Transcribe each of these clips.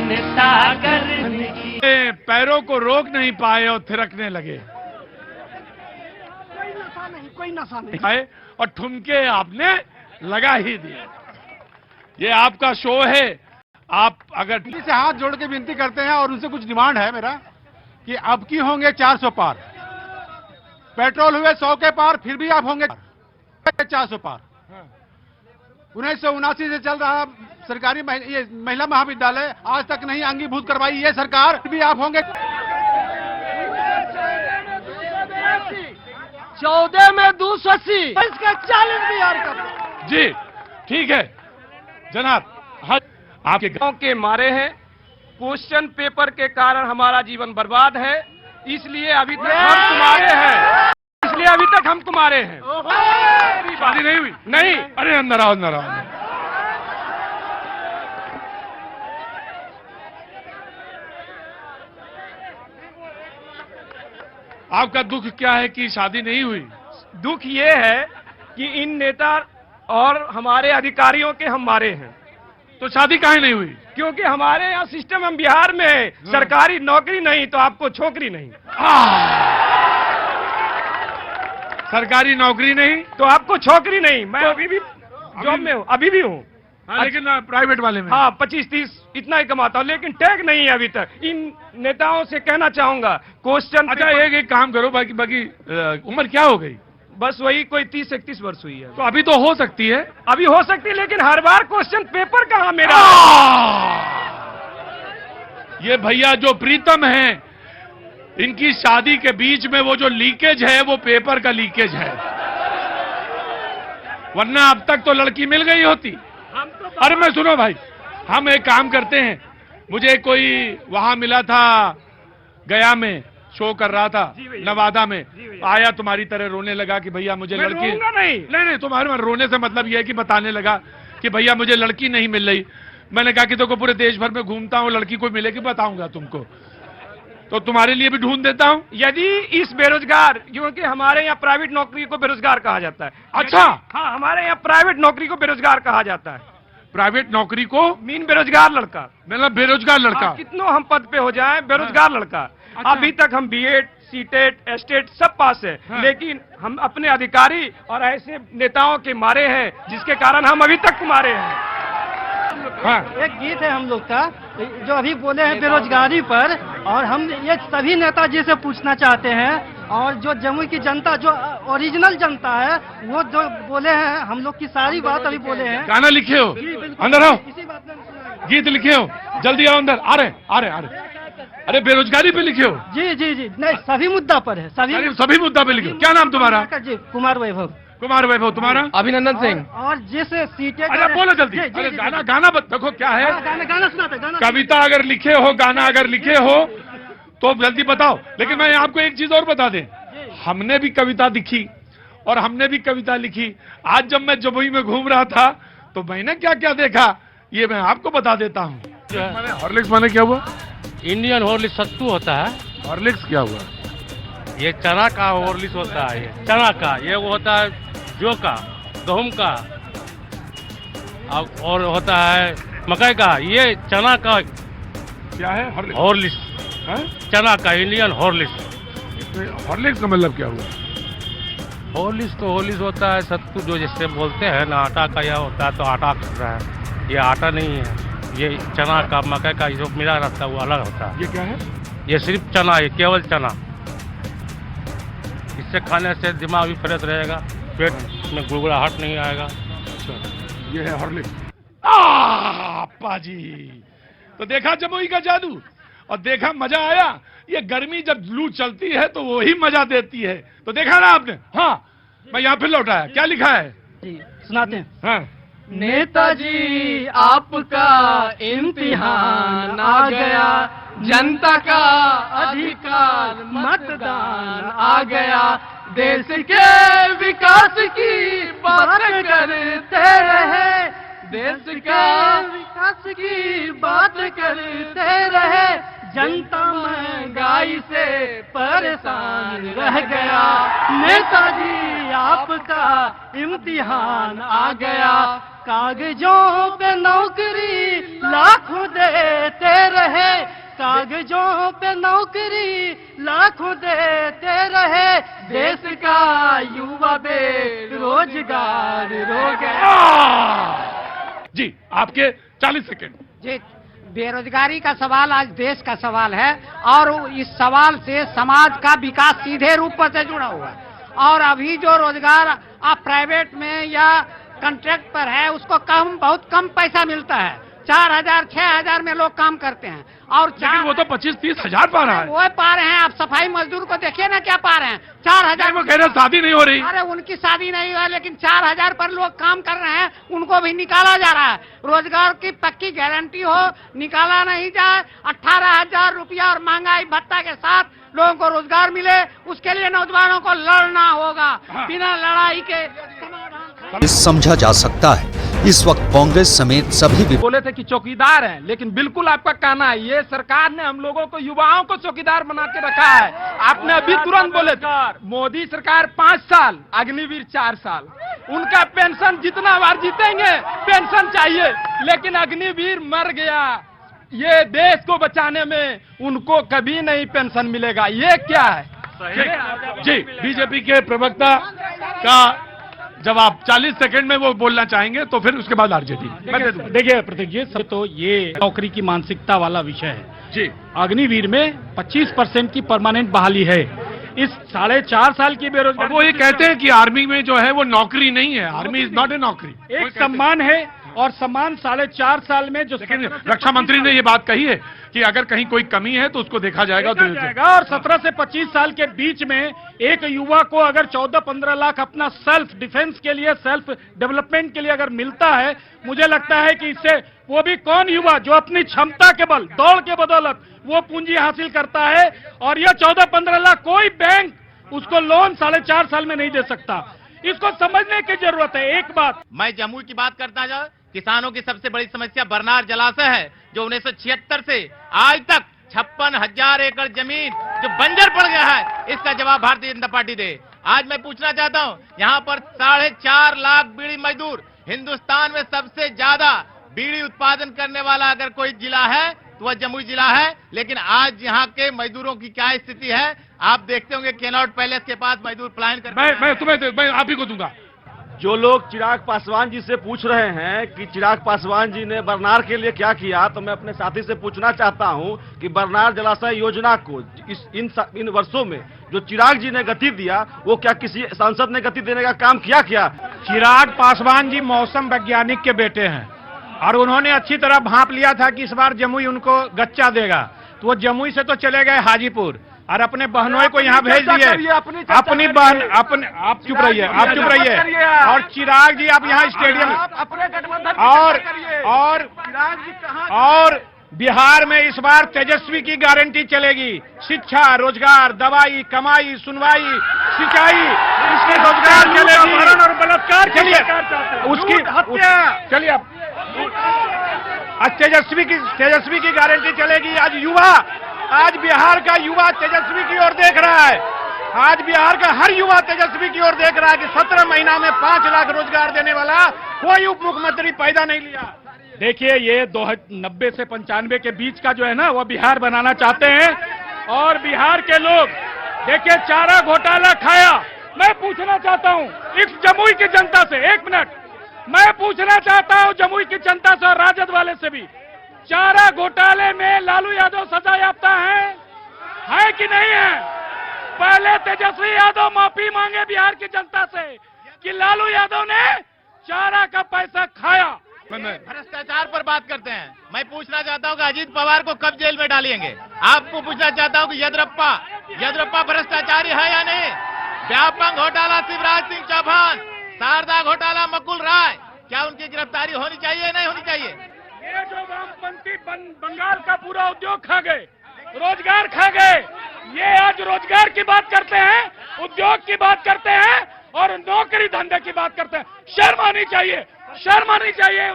चिंता करने की। पैरों को रोक नहीं पाए और थिरकने लगे। कोई नशा नहीं आए और ठुमके आपने लगा ही दिए। ये आपका शो है। आप अगर से हाथ जोड़ के विनती करते हैं और उनसे कुछ डिमांड है मेरा कि अब की होंगे 400 पार, पेट्रोल हुए 100 के पार, फिर भी आप होंगे 400 पार। 1979 से चल रहा सरकारी ये महिला महाविद्यालय आज तक नहीं अंगीभूत करवाई ये सरकार, फिर भी आप होंगे 14 में 280 इसका 40 भी और कर। जी ठीक है जनाब। हाँ आपके गांव के मारे हैं, क्वेश्चन पेपर के कारण हमारा जीवन बर्बाद है, इसलिए अभी तक हम तुम्हारे हैं, इसलिए अभी तक हम तुम्हारे हैं। शादी नहीं हुई? नहीं। अरे अंदर आओ, अंदर आओ। आपका दुख क्या है कि शादी नहीं हुई? दुख ये है कि इन नेता और हमारे अधिकारियों के हम मारे हैं। तो शादी काहे नहीं हुई? क्योंकि हमारे यहाँ सिस्टम हम बिहार में है, सरकारी नौकरी नहीं तो आपको छोकरी नहीं। सरकारी नौकरी नहीं तो आपको छोकरी नहीं। मैं अभी भी जॉब में हूँ, अभी भी हूँ। हाँ, लेकिन प्राइवेट वाले में हाँ 25-30 इतना ही कमाता हूँ, लेकिन टैग नहीं है अभी तक। इन नेताओं से कहना चाहूंगा क्वेश्चन। अच्छा एक काम करो, बाकी उम्र क्या हो गई? बस वही कोई 30-31 वर्ष हुई है। तो अभी तो हो सकती है। अभी हो सकती है, लेकिन हर बार क्वेश्चन पेपर कहाँ मेरा? ये भैया जो प्रीतम हैं, इनकी शादी के बीच में वो जो लीकेज है वो पेपर का लीकेज है, वरना अब तक तो लड़की मिल गई होती। अरे मैं सुनो भाई, हम एक काम करते हैं, मुझे कोई वहां मिला था गया में, शो कर रहा था नवादा में, आया तुम्हारी तरह रोने लगा कि भैया मुझे लड़की नहीं तुम्हारे में रोने से मतलब यह है कि बताने लगा कि भैया मुझे लड़की नहीं मिल रही। मैंने कहा कि तो पूरे देश भर में घूमता हूं, लड़की कोई मिलेगी बताऊंगा तुमको, तो तुम्हारे लिए भी ढूंढ देता हूं। यदि इस बेरोजगार, क्योंकि हमारे यहाँ प्राइवेट नौकरी को बेरोजगार कहा जाता है। अच्छा हाँ, हमारे यहाँ प्राइवेट नौकरी को बेरोजगार कहा जाता है। प्राइवेट नौकरी को मीन बेरोजगार लड़का, मतलब बेरोजगार लड़का। कितनों हम पद पे हो जाए, बेरोजगार लड़का। अच्छा। अभी तक हम बीएड, सीटेट, एस्टेट सब पास है, लेकिन हम अपने अधिकारी और ऐसे नेताओं के मारे हैं, जिसके कारण हम अभी तक मारे हैं। हाँ। एक गीत है हम लोग का जो अभी बोले हैं बेरोजगारी पर, और हम ये सभी नेताजी से पूछना चाहते हैं, और जो जम्मू की जनता जो ओरिजिनल जनता है वो जो बोले हैं, हम लोग की सारी बात अभी बोले हैं। गाना लिखे हो? अंदर आओ। इसी बात में सुनाएंगे। गीत लिखे हो? जल्दी आओ अंदर। आ रहे। अरे बेरोजगारी पे लिखे हो? जी नहीं, सभी मुद्दा पर है, सभी मुद्दा पे लिखे हो। क्या नाम तुम्हारा? जी कुमार वैभव। कुमार वैभव। तुम्हारा? अभिनंदन सिंह। और जिस सीटें अरे बोलो जल्दी। अरे गाना देखो क्या है, गाना सुनाते, गाना। कविता अगर लिखे हो, गाना अगर लिखे हो तो जल्दी बताओ। लेकिन मैं आपको एक चीज और बता दें, हमने भी कविता लिखी और हमने भी कविता लिखी। आज जब मैं जमुई में घूम रहा था तो मैंने क्या क्या देखा ये मैं आपको बता देता हूँ। हॉर्लिक्स माने क्या हुआ? इंडियन हॉर्लिक्स सत्तू होता है। हॉर्लिक्स क्या हुआ? ये चना का हॉर्लिक्स होता है, ये चना का, ये वो होता है जौ का, गेहूं का, और होता है मकई का। ये चना का क्या है? हॉर्लिक्स, चना का इंडियन हॉर्लिक्स। हॉर्लिक्स का मतलब क्या हुआ? हॉर्लिक्स तो हॉर्लिक्स होता है सत्तू, जो जिससे बोलते हैं ना, आटा का यह होता है तो आटा कर रहा है, ये आटा नहीं है। ये चना का, मकई का जो मिला रहता है वो अलग होता है। ये क्या है? ये सिर्फ चना है, केवल चना। इससे खाने से दिमाग भी फ्रेश रहेगा, पेट में गुड़गुड़ाहट नहीं आएगा। अच्छा, ये है हॉर्लिक्स। अप्पा जी, तो देखा जमुई का जादू और देखा मजा आया। ये गर्मी जब लू चलती है तो वो ही मजा देती है। तो देखा ना आपने? हाँ, मैं यहाँ फिर लौटाया। क्या लिखा है? जी सुनाते हैं। हाँ। नेताजी आपका इम्तिहान आ गया, जनता का अधिकार मतदान आ गया, देश के विकास की बात करते रहे, देश का विकास की बात करते रहे, जनता महंगाई से परेशान रह गया, नेताजी आपका इम्तिहान आ गया, कागजों पे नौकरी लाखों देते रहे, कागजों पे नौकरी लाखों देते रहे, देश का युवा बेरोजगार हो गया। जी आपके 40 सेकंड। जी, बेरोजगारी का सवाल आज देश का सवाल है और इस सवाल से समाज का विकास सीधे रूप से जुड़ा हुआ है। और अभी जो रोजगार आप प्राइवेट में या कॉन्ट्रैक्ट पर है उसको बहुत कम पैसा मिलता है। 4,000 6,000 में लोग काम करते हैं और लेकिन वो तो 25-30 हजार पा रहा है। वो पा रहे हैं। आप सफाई मजदूर को देखिए ना क्या पा रहे हैं, 4,000। वो कह रहे शादी नहीं हो रही। अरे उनकी शादी नहीं हुआ लेकिन 4,000 पर लोग काम कर रहे हैं, उनको भी निकाला जा रहा है। रोजगार की पक्की गारंटी हो, निकाला नहीं जाए। 18,000 रुपया और महंगाई भत्ता के साथ लोगों को रोजगार मिले, उसके लिए नौजवानों को लड़ना होगा। बिना लड़ाई के समझा जा सकता है इस वक्त कांग्रेस समेत सभी बोले थे कि चौकीदार हैं, लेकिन बिल्कुल आपका कहना है ये सरकार ने हम लोगों को, युवाओं को चौकीदार बना के रखा है। आपने अभी तुरंत बोले मोदी सरकार 5 साल, अग्निवीर 4 साल। उनका पेंशन जितना बार जीतेंगे पेंशन चाहिए, लेकिन अग्निवीर मर गया। ये देश को बचाने में उनको कभी नहीं पेंशन मिलेगा। ये क्या है? जी बीजेपी के प्रवक्ता का जवाब 40 सेकंड में वो बोलना चाहेंगे, तो फिर उसके बाद आरजेडी। देखिए प्रतीक जी, सब तो ये नौकरी की मानसिकता वाला विषय है जी। अग्निवीर में 25% की परमानेंट बहाली है। इस 4.5 साल की बेरोजगारी, वो ये कहते हैं कि आर्मी में जो है वो नौकरी नहीं है, आर्मी इज नॉट ए नौकरी, एक सम्मान है। और सम्मान 4.5 साल में जो रक्षा मंत्री ने ये बात कही है कि अगर कहीं कोई कमी है तो उसको देखा जाएगा। और 17 से 25 साल के बीच में एक युवा को अगर 14-15 लाख अपना सेल्फ डिफेंस के लिए, सेल्फ डेवलपमेंट के लिए अगर मिलता है, मुझे लगता है कि इससे वो भी कौन युवा जो अपनी क्षमता के बल, दौड़ के बदौलत वो पूंजी हासिल करता है। और यह 14-15 लाख कोई बैंक उसको लोन 4.5 साल में नहीं दे सकता। इसको समझने की जरूरत है। एक बात मैं जमुई की बात करता जाऊं, किसानों की सबसे बड़ी समस्या बरनार जलाशय है, जो 1976 से आज तक 56,000 एकड़ जमीन जो बंजर पड़ गया है, इसका जवाब भारतीय जनता पार्टी दे। आज मैं पूछना चाहता हूं, यहाँ पर 4.5 लाख बीड़ी मजदूर, हिंदुस्तान में सबसे ज्यादा बीड़ी उत्पादन करने वाला अगर कोई जिला है तो वह जमुई जिला है। लेकिन आज यहाँ के मजदूरों की क्या स्थिति है आप देखते होंगे। केनॉट पैलेस के पास मजदूर पलायन कर, मैं आप ही को दूंगा। जो लोग चिराग पासवान जी से पूछ रहे हैं कि चिराग पासवान जी ने बरनार के लिए क्या किया, तो मैं अपने साथी से पूछना चाहता हूं कि बरनार जलाशय योजना को इन वर्षों में जो चिराग जी ने गति दिया, वो क्या किसी सांसद ने गति देने का काम किया? क्या चिराग पासवान जी मौसम वैज्ञानिक के बेटे हैं और उन्होंने अच्छी तरह भांप लिया था कि इस बार जमुई उनको गच्चा देगा, तो वो जमुई से तो चले गए हाजीपुर और अपने बहनों को यहाँ भेज दिए। अपनी बहन आप चुप रहिए, आप चुप रहिए। और चिराग जी आप यहाँ स्टेडियम और बिहार में इस बार तेजस्वी की गारंटी चलेगी। शिक्षा, रोजगार, दवाई, कमाई, सुनवाई, सिंचाई, इसमें रोजगार चलेगी और बलात्कार। चलिए उसकी चलिए आज तेजस्वी की गारंटी चलेगी। आज बिहार का युवा तेजस्वी की ओर देख रहा है। आज बिहार का हर युवा तेजस्वी की ओर देख रहा है कि 17 महीना में 5 लाख रोजगार देने वाला कोई उप मुख्यमंत्री पैदा नहीं लिया। देखिए ये 90 से 95 के बीच का जो है ना, वो बिहार बनाना चाहते हैं। और बिहार के लोग देखिए चारा घोटाला खाया। मैं पूछना चाहता हूं इस जमुई की जनता से, 1 मिनट, मैं पूछना चाहता हूं जमुई की जनता से और राजद वाले से भी, चारा घोटाले में लालू यादव सजा याफ्ता है कि नहीं है? पहले तेजस्वी यादव माफी मांगे बिहार की जनता से कि लालू यादव ने चारा का पैसा खाया। भ्रष्टाचार पर बात करते हैं। मैं पूछना चाहता हूं कि अजीत पवार को कब जेल में डालेंगे? आपको पूछना चाहता हूं कि येदियुरप्पा भ्रष्टाचारी है या नहीं? व्यापक घोटाला शिवराज सिंह चौहान, शारदा घोटाला मुकुल राय, क्या उनकी गिरफ्तारी होनी चाहिए नहीं होनी चाहिए? ये जो वामपंथी बंगाल का पूरा उद्योग खा गए, रोजगार खा गए, ये आज रोजगार की बात करते हैं, उद्योग की बात करते हैं और नौकरी धंधे की बात करते हैं। शर्म आनी चाहिए, शर्म आनी चाहिए।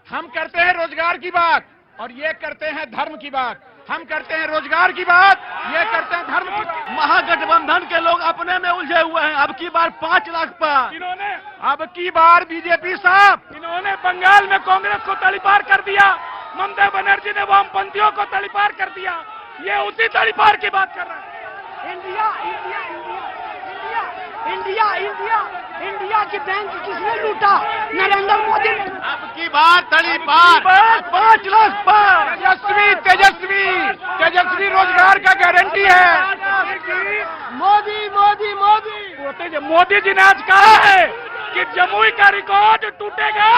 हम करते हैं रोजगार की बात और ये करते हैं धर्म की बात। हम करते हैं रोजगार की बात, ये करते हैं धर्म की। महागठबंधन के लोग अपने में उलझे हुए हैं। अब की बार 5 लाख पर, इन्होंने अब की बार बीजेपी साहब, इन्होंने बंगाल में कांग्रेस को तड़ीपार कर दिया, ममता बनर्जी ने वामपंथियों को तड़ीपार कर दिया। ये उसी तड़ीपार की बात कर रहे हैं। India India India India India की बैंक किसने लूटा? नरेंद्र मोदी ने। अब की बार तड़ीपार 5 लाख पर। तेजस्वी रोजगार का गारंटी है। मोदी मोदी मोदी मोदी जी ने आज कहा है कि जमुई का रिकॉर्ड टूटेगा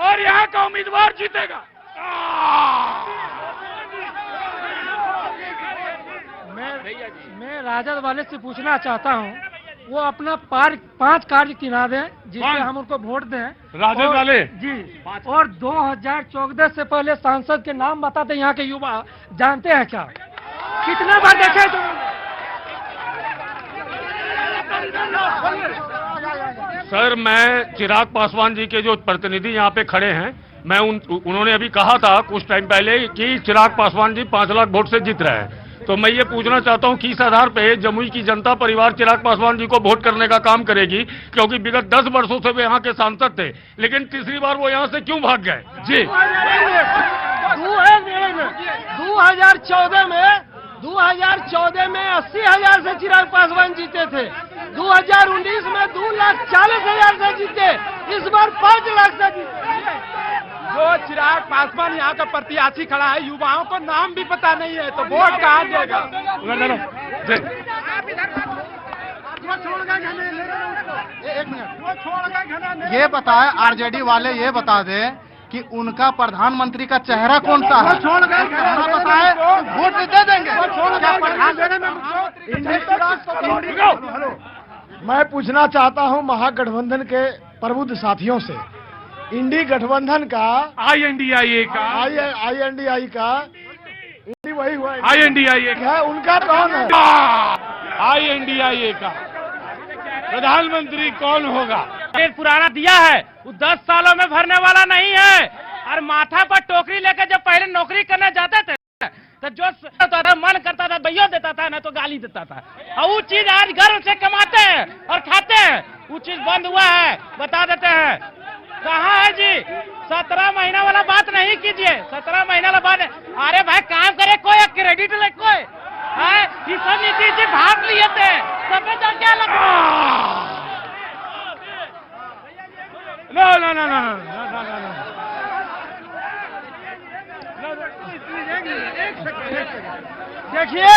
और यहाँ का उम्मीदवार जीतेगा। मैं राजद वाले से पूछना चाहता हूँ, वो अपना 5 कार्य गिना दें जिससे हम उनको वोट दें। राजद वाले जी, और 2014 से पहले सांसद के नाम बताते यहाँ के युवा जानते हैं क्या? कितने बार देखे तो? सर, मैं चिराग पासवान जी के जो प्रतिनिधि यहाँ पे खड़े हैं, मैं उन्होंने अभी कहा था कुछ टाइम पहले कि चिराग पासवान जी 5 लाख वोट से जीत रहे हैं। तो मैं ये पूछना चाहता हूँ किस आधार पे जमुई की जनता परिवार चिराग पासवान जी को वोट करने का काम करेगी, क्योंकि विगत 10 वर्षों से वे यहाँ के सांसद थे, लेकिन तीसरी बार वो यहाँ से क्यों भाग गए? जी, 2014 में 80,000 से चिराग पासवान जीते थे। 2019 में 2,40,000 से जीते। इस बार 5 लाख से जीते। जो चिराग पासवान यहाँ का प्रत्याशी खड़ा है, युवाओं को नाम भी पता नहीं है, तो वोट कहाँ देगा? ये बताए, आरजेडी वाले ये बता दे कि उनका प्रधानमंत्री का चेहरा कौन सा है? बताए, वोट दे देंगे। मैं पूछना चाहता हूं महागठबंधन के प्रबुद्ध साथियों से, इंडी गठबंधन का INDIA का वही हुआ INDIA है, उनका कौन है? INDIA का प्रधानमंत्री कौन होगा? पुराना दिया है, वो 10 सालों में भरने वाला नहीं है। और माथा पर टोकरी लेकर जब पहले नौकरी करने जाते थे तो जो मन करता था भैया देता था, ना तो गाली देता था। और वो चीज आज गर्व से कमाते हैं और खाते हैं, वो चीज बंद हुआ है। बता देते हैं कहाँ है जी? 17 महीना वाला बात नहीं कीजिए। 17 महीना वाला बात, अरे भाई काम करे कोई, क्रेडिट ले कोई है? ये सब नीति से भाग लिए थे, सब क्या लगा? देखिए,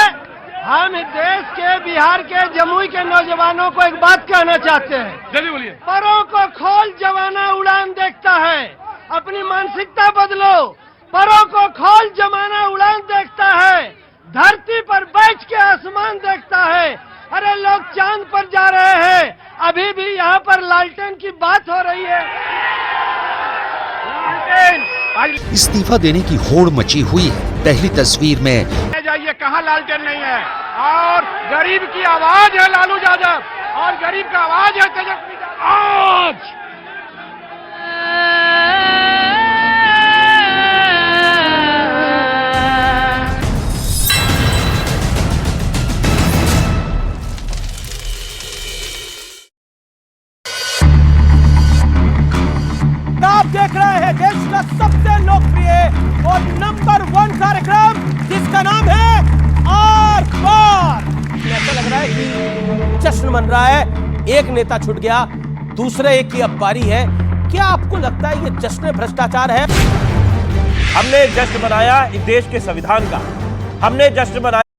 हम देश के, बिहार के, जमुई के नौजवानों को एक बात कहना चाहते हैं। जल्दी बोलिए। परों को खोल जमाना उड़ान देखता है, अपनी मानसिकता बदलो। परों को खोल जमाना उड़ान देखता है, धरती पर बैठ के आसमान देखता है। अरे लोग चांद पर जा रहे हैं, अभी भी यहाँ पर लालटेन की बात हो रही है। इस्तीफा देने की होड़ मची हुई है। पहली तस्वीर में जाइए, कहाँ लालटेन नहीं है, और गरीब की आवाज है लालू यादव, और गरीब का आवाज है तेजस्वी यादव। आप देख रहे हैं देश का सबसे लोकप्रिय और नंबर 1 कार्यक्रम, जिसका नाम है आर पार। ऐसा लग रहा है कि जश्न मन रहा है, एक नेता छूट गया, दूसरे एक की अब बारी है। क्या आपको लगता है ये जश्न भ्रष्टाचार है? हमने जश्न मनाया इस देश के संविधान का, हमने जश्न मनाया